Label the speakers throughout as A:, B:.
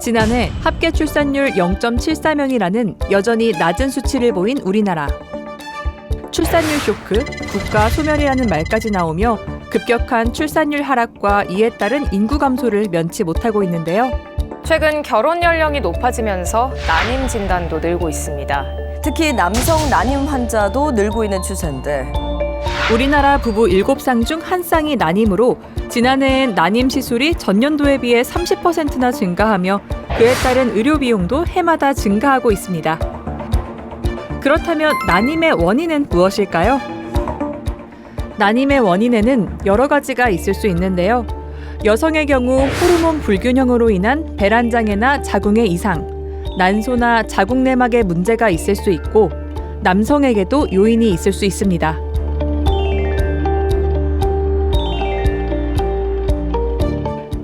A: 지난해 합계 출산율 0.74명이라는 여전히 낮은 수치를 보인 우리나라. 출산율 쇼크, 국가 소멸이라는 말까지 나오며 급격한 출산율 하락과 이에 따른 인구 감소를 면치 못하고 있는데요.
B: 최근 결혼 연령이 높아지면서 난임 진단도 늘고 있습니다.
C: 특히 남성 난임 환자도 늘고 있는 추세인데
A: 우리나라 부부 7쌍 중 1쌍이 난임으로 지난해엔 난임 시술이 전년도에 비해 30%나 증가하며 그에 따른 의료 비용도 해마다 증가하고 있습니다. 그렇다면 난임의 원인은 무엇일까요? 난임의 원인에는 여러 가지가 있을 수 있는데요. 여성의 경우 호르몬 불균형으로 인한 배란장애나 자궁의 이상, 난소나 자궁 내막에 문제가 있을 수 있고 남성에게도 요인이 있을 수 있습니다.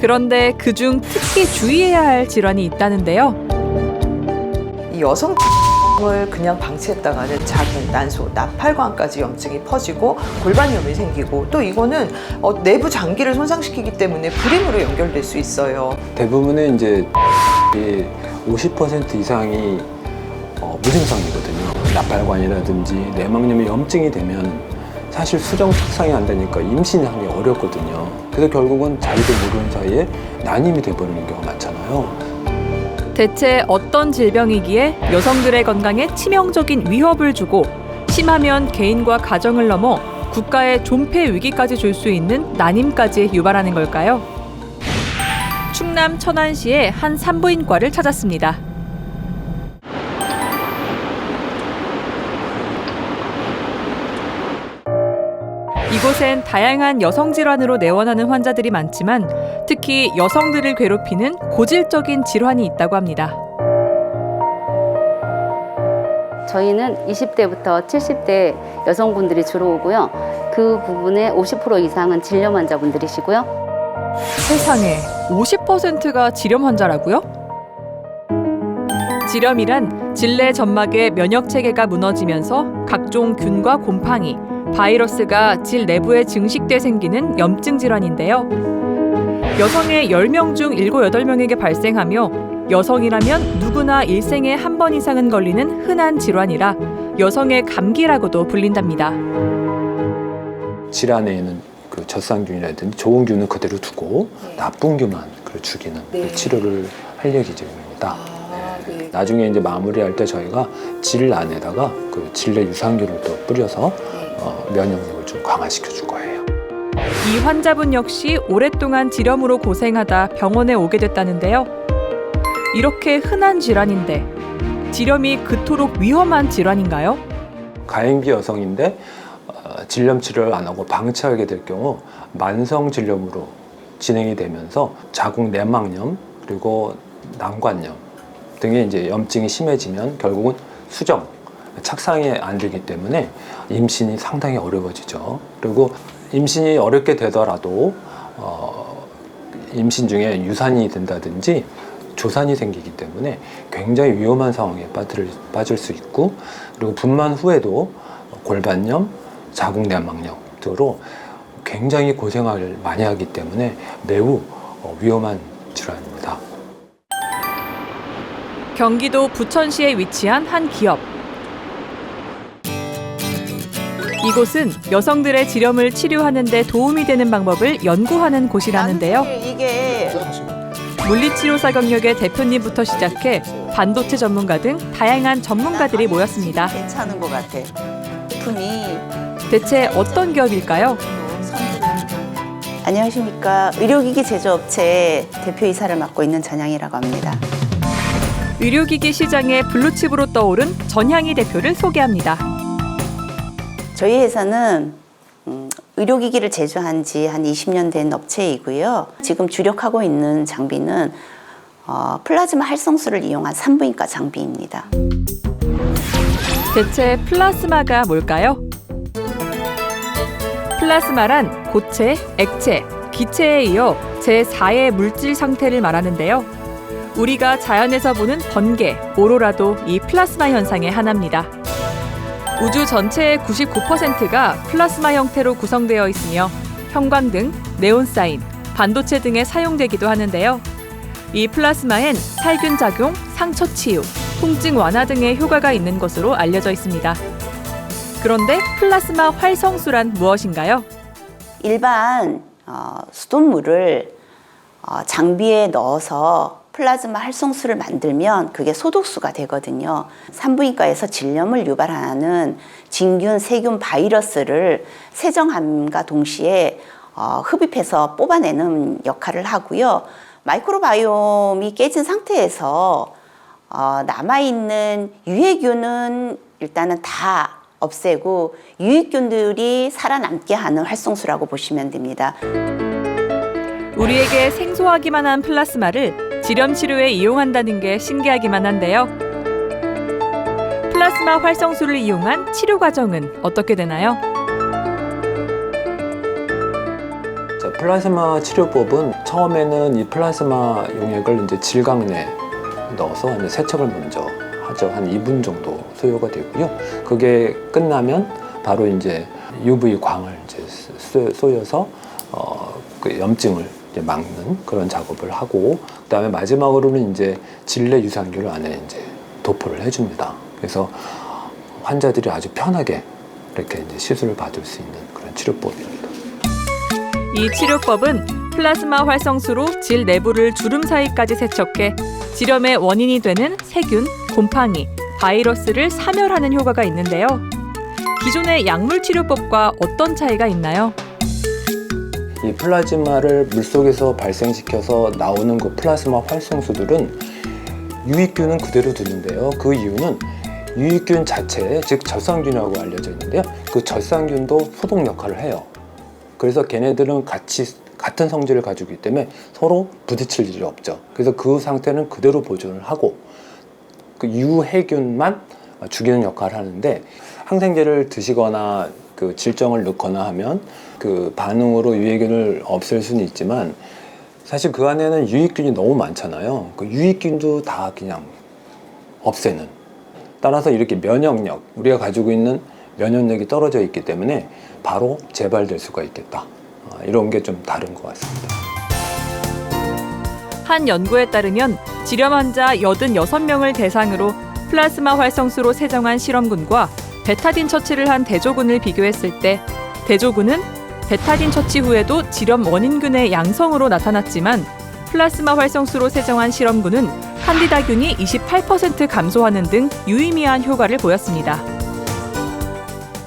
A: 그런데 그중 특히 주의해야 할 질환이 있다는데요.
D: 이 여성을 그냥 방치했다가는 자궁, 난소, 나팔관까지 염증이 퍼지고 골반염이 생기고 또 이거는 내부 장기를 손상시키기 때문에 불임으로 연결될 수 있어요.
E: 대부분의 이제 50% 이상이 무증상이거든요. 나팔관이라든지 내막염에 염증이 되면 사실 수정 착상이 안 되니까 임신하기 어렵거든요. 그래서 결국은 자기도 모르는 사이에 난임이 돼버리는 경우가 많잖아요.
A: 대체 어떤 질병이기에 여성들의 건강에 치명적인 위협을 주고 심하면 개인과 가정을 넘어 국가의 존폐 위기까지 줄 수 있는 난임까지 유발하는 걸까요? 충남 천안시의 한 산부인과를 찾았습니다. 이곳엔 다양한 여성 질환으로 내원하는 환자들이 많지만 특히 여성들을 괴롭히는 고질적인 질환이 있다고 합니다.
F: 저희는 20대부터 70대 여성분들이 주로 오고요. 그 부분의 50% 이상은 질염 환자분들이시고요.
A: 세상에 50%가 질염 환자라고요? 질염이란 질내 점막의 면역 체계가 무너지면서 각종 균과 곰팡이, 바이러스가 질 내부에 증식돼 생기는 염증 질환인데요. 여성의 10명 중 7, 8명에게 발생하며 여성이라면 누구나 일생에 한 번 이상은 걸리는 흔한 질환이라 여성의 감기라고도 불린답니다.
E: 질환에는 그 젖산균이라든지 좋은 균은 그대로 두고 나쁜 균만 죽이는 치료를 할 예정입니다. 나중에 이제 마무리할 때 저희가 질 안에다가 그 질내 유산균을 또 뿌려서 면역력을 좀 강화시켜 줄 거예요.
A: 이 환자분 역시 오랫동안 질염으로 고생하다 병원에 오게 됐다는데요. 이렇게 흔한 질환인데 질염이 그토록 위험한 질환인가요?
E: 가임기 여성인데 질염 치료를 안 하고 방치하게 될 경우 만성 질염으로 진행이 되면서 자궁 내막염 그리고 난관염 등의 이제 염증이 심해지면 결국은 수정, 착상이 안 되기 때문에 임신이 상당히 어려워지죠. 그리고 임신이 어렵게 되더라도 임신 중에 유산이 된다든지 조산이 생기기 때문에 굉장히 위험한 상황에 빠질 수 있고 그리고 분만 후에도 골반염, 자궁 내막염 등으로 굉장히 고생을 많이 하기 때문에 매우 위험한 질환입니다.
A: 경기도 부천시에 위치한 한 기업. 이곳은 여성들의 질염을 치료하는 데 도움이 되는 방법을 연구하는 곳이라는데요. 물리치료사 경력의 대표님부터 시작해 반도체 전문가 등 다양한 전문가들이 모였습니다.
G: 괜찮은 것 같아. 품이.
A: 대체 어떤 기업일까요?
G: 안녕하십니까. 의료기기 제조업체 대표이사를 맡고 있는 전향이라고 합니다.
A: 의료기기 시장의 블루칩으로 떠오른 전향희 대표를 소개합니다.
G: 저희 회사는 의료기기를 제조한 지 한 20년 된 업체이고요. 지금 주력하고 있는 장비는 플라즈마 활성수를 이용한 산부인과 장비입니다.
A: 대체 플라스마가 뭘까요? 플라스마란 고체, 액체, 기체에 이어 제4의 물질 상태를 말하는데요. 우리가 자연에서 보는 번개, 오로라도 이 플라스마 현상의 하나입니다. 우주 전체의 99%가 플라스마 형태로 구성되어 있으며 형광등, 네온사인, 반도체 등에 사용되기도 하는데요. 이 플라스마엔 살균 작용, 상처 치유, 통증 완화 등의 효과가 있는 것으로 알려져 있습니다. 그런데 플라스마 활성수란 무엇인가요?
G: 일반 수돗물을 장비에 넣어서 플라즈마 활성수를 만들면 그게 소독수가 되거든요. 산부인과에서 질염을 유발하는 진균, 세균, 바이러스를 세정함과 동시에 흡입해서 뽑아내는 역할을 하고요. 마이크로바이옴이 깨진 상태에서 남아있는 유해균은 일단은 다 없애고 유익균들이 살아남게 하는 활성수라고 보시면 됩니다.
A: 우리에게 생소하기만 한 플라스마를 질염 치료에 이용한다는 게 신기하기만 한데요. 플라스마 활성수를 이용한 치료 과정은 어떻게 되나요?
E: 자, 플라즈마 치료법은 처음에는 이 플라즈마 용액을 이제 질강 내에 넣어서 이제 세척을 먼저 하죠. 한 2분 정도 소요가 되고요. 그게 끝나면 바로 이제 UV 광을 이제 쏘여서 그 염증을 이제 막는 그런 작업을 하고, 그다음에 마지막으로는 이제 질내 유산균을 안에 이제 도포를 해줍니다. 그래서 환자들이 아주 편하게 이렇게 이제 시술을 받을 수 있는 그런 치료법입니다.
A: 이 치료법은 플라스마 활성수로 질 내부를 주름 사이까지 세척해 질염의 원인이 되는 세균, 곰팡이, 바이러스를 사멸하는 효과가 있는데요. 기존의 약물 치료법과 어떤 차이가 있나요?
E: 이 플라즈마를 물속에서 발생시켜서 나오는 그 플라즈마 활성수들은 유익균은 그대로 두는데요. 그 이유는 유익균 자체, 즉 젖산균이라고 알려져 있는데요. 그 젖산균도 소독 역할을 해요. 그래서 걔네들은 같은 성질을 가지고 있기 때문에 서로 부딪힐 일이 없죠. 그래서 그 상태는 그대로 보존을 하고 그 유해균만 죽이는 역할을 하는데, 항생제를 드시거나 그 질정을 넣거나 하면 그 반응으로 유해균을 없앨 수는 있지만 사실 그 안에는 유익균이 너무 많잖아요. 그 유익균도 다 그냥 없애는. 따라서 이렇게 면역력, 우리가 가지고 있는 면역력이 떨어져 있기 때문에 바로 재발될 수가 있겠다. 이런 게 좀 다른 것 같습니다.
A: 한 연구에 따르면 질염 환자 86명을 대상으로 플라스마 활성수로 세정한 실험군과 베타딘 처치를 한 대조군을 비교했을 때 대조군은 베타딘 처치 후에도 질염 원인균의 양성으로 나타났지만 플라스마 활성수로 세정한 실험군은 칸디다균이 28% 감소하는 등 유의미한 효과를 보였습니다.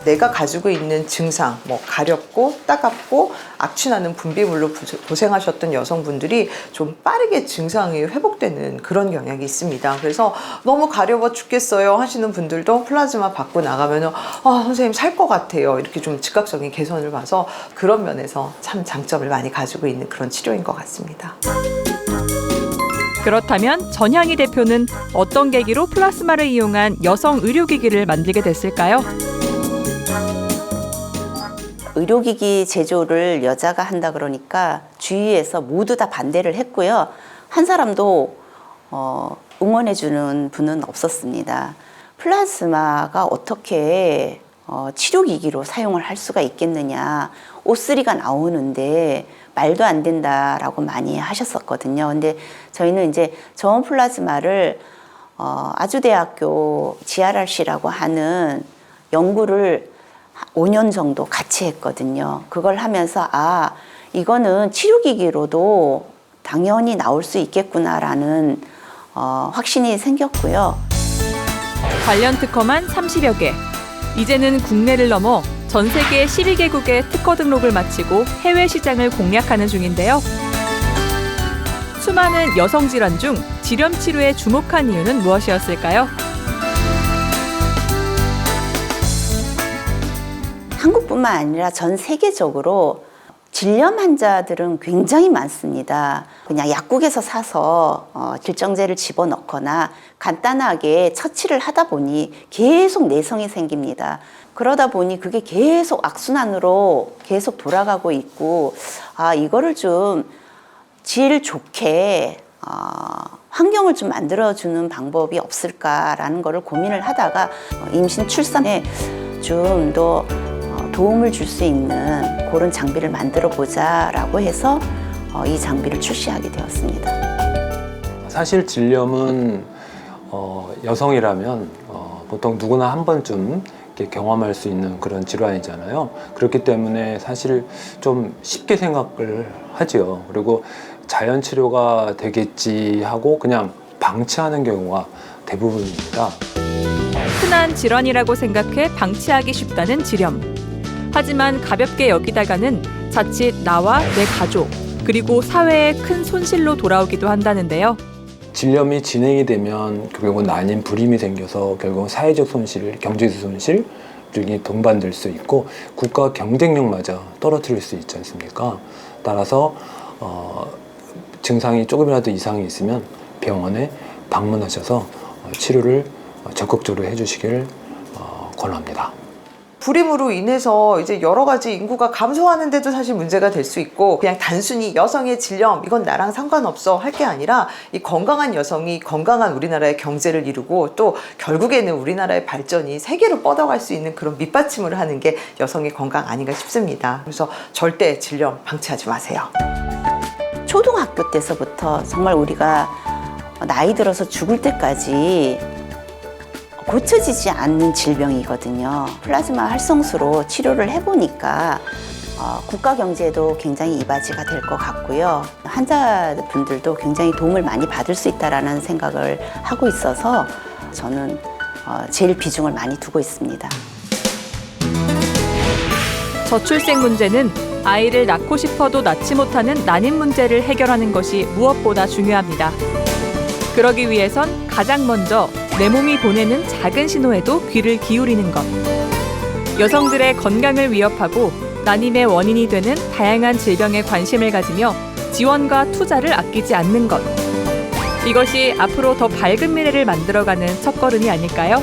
D: 내가 가지고 있는 증상, 가렵고 따갑고 악취나는 분비물로 고생하셨던 여성분들이 좀 빠르게 증상이 회복되는 그런 경향이 있습니다. 그래서 너무 가려워 죽겠어요 하시는 분들도 플라즈마 받고 나가면 선생님 살 것 같아요. 이렇게 좀 즉각적인 개선을 봐서 그런 면에서 참 장점을 많이 가지고 있는 그런 치료인 것 같습니다.
A: 그렇다면 전향희 대표는 어떤 계기로 플라스마를 이용한 여성 의료기기를 만들게 됐을까요?
G: 의료기기 제조를 여자가 한다 그러니까 주위에서 모두 다 반대를 했고요. 한 사람도 응원해주는 분은 없었습니다. 플라즈마가 어떻게 치료기기로 사용을 할 수가 있겠느냐. O3가 나오는데 말도 안 된다라고 많이 하셨었거든요. 근데 저희는 이제 저온 플라즈마를 아주대학교 GRRC라고 하는 연구를 5년 정도 같이 했거든요. 그걸 하면서 이거는 치료기기로도 당연히 나올 수 있겠구나라는 확신이 생겼고요.
A: 관련 특허만 30여 개. 이제는 국내를 넘어 전 세계 12개국의 특허 등록을 마치고 해외 시장을 공략하는 중인데요. 수많은 여성 질환 중 질염 치료에 주목한 이유는 무엇이었을까요?
G: 한국뿐만 아니라 전 세계적으로 질염 환자들은 굉장히 많습니다. 그냥 약국에서 사서 질정제를 집어넣거나 간단하게 처치를 하다 보니 계속 내성이 생깁니다. 그러다 보니 그게 계속 악순환으로 계속 돌아가고 있고, 이거를 좀 질 좋게 환경을 좀 만들어주는 방법이 없을까라는 거를 고민을 하다가 임신 출산에 좀 더 도움을 줄 수 있는 그런 장비를 만들어 보자라고 해서 이 장비를 출시하게 되었습니다.
E: 사실 질염은 여성이라면 보통 누구나 한 번쯤 이렇게 경험할 수 있는 그런 질환이잖아요. 그렇기 때문에 사실 좀 쉽게 생각을 하죠. 그리고 자연 치료가 되겠지 하고 그냥 방치하는 경우가 대부분입니다.
A: 흔한 질환이라고 생각해 방치하기 쉽다는 질염. 하지만 가볍게 여기다가는 자칫 나와 내 가족, 그리고 사회에 큰 손실로 돌아오기도 한다는데요.
E: 질염이 진행이 되면 결국은 난임, 불임이 생겨서 결국은 사회적 손실, 경제적 손실 등이 동반될 수 있고 국가 경쟁력마저 떨어뜨릴 수 있지 않습니까? 따라서 증상이 조금이라도 이상이 있으면 병원에 방문하셔서 치료를 적극적으로 해주시길 권합니다.
D: 불임으로 인해서 이제 여러 가지 인구가 감소하는데도 사실 문제가 될 수 있고, 그냥 단순히 여성의 질염 이건 나랑 상관없어 할 게 아니라 이 건강한 여성이 건강한 우리나라의 경제를 이루고 또 결국에는 우리나라의 발전이 세계로 뻗어갈 수 있는 그런 밑받침을 하는 게 여성의 건강 아닌가 싶습니다. 그래서 절대 질염 방치하지 마세요.
G: 초등학교 때서부터 정말 우리가 나이 들어서 죽을 때까지 고쳐지지 않는 질병이거든요. 플라즈마 활성수로 치료를 해보니까 국가 경제에도 굉장히 이바지가 될 것 같고요. 환자분들도 굉장히 도움을 많이 받을 수 있다는 생각을 하고 있어서 저는 제일 비중을 많이 두고 있습니다.
A: 저출생 문제는 아이를 낳고 싶어도 낳지 못하는 난임 문제를 해결하는 것이 무엇보다 중요합니다. 그러기 위해선 가장 먼저 내 몸이 보내는 작은 신호에도 귀를 기울이는 것. 여성들의 건강을 위협하고 난임의 원인이 되는 다양한 질병에 관심을 가지며 지원과 투자를 아끼지 않는 것. 이것이 앞으로 더 밝은 미래를 만들어가는 첫걸음이 아닐까요?